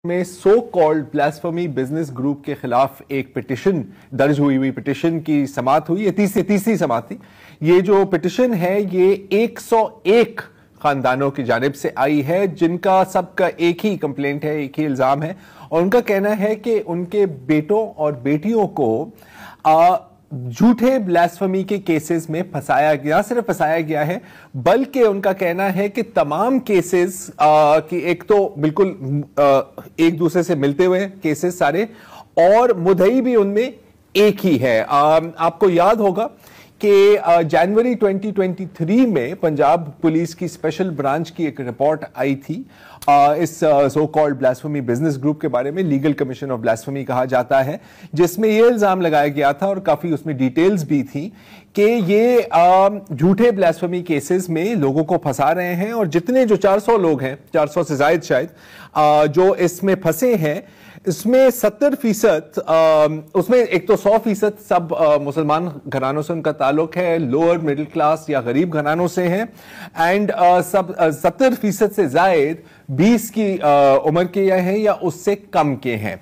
میں so called بلاسفمی business group کے خلاف ایک پٹیشن درج ہوئی پٹیشن کی سماعت ہوئی. یہ تیسری سماعت تھی. یہ جو پٹیشن ہے یہ 101 خاندانوں کی جانب سے آئی ہے جن کا سب کا ایک ہی کمپلینٹ ہے, ایک ہی الزام ہے, اور ان کا کہنا ہے کہ ان کے بیٹوں اور بیٹیوں کو جھوٹے بلاسفمی کے کیسز میں پھنسایا گیا. نہ صرف پھنسایا گیا ہے بلکہ ان کا کہنا ہے کہ تمام کیسز کی ایک تو بالکل ایک دوسرے سے ملتے ہوئے کیسز سارے, اور مدعی بھی ان میں ایک ہی ہے. آپ کو یاد ہوگا کہ جنوری 2023 میں پنجاب پولیس کی اسپیشل برانچ کی ایک رپورٹ آئی تھی اس سو کالڈ بلاسفمی بزنس گروپ کے بارے میں, لیگل کمیشن آف بلاسفمی کہا جاتا ہے, جس میں یہ الزام لگایا گیا تھا اور کافی اس میں ڈیٹیلز بھی تھی کہ یہ جھوٹے بلاسفمی کیسز میں لوگوں کو پھنسا رہے ہیں, اور جتنے جو 400 لوگ ہیں, 400 سے زائد شاید جو اس میں پھنسے ہیں, اس میں 70%, اس میں ایک تو 100% سب مسلمان گھرانوں سے ان کا تعلق ہے, لوور مڈل کلاس یا غریب گھرانوں سے ہیں, اینڈ 70% سے زائد 20 کی عمر کے ہیں یا اس سے کم کے ہیں.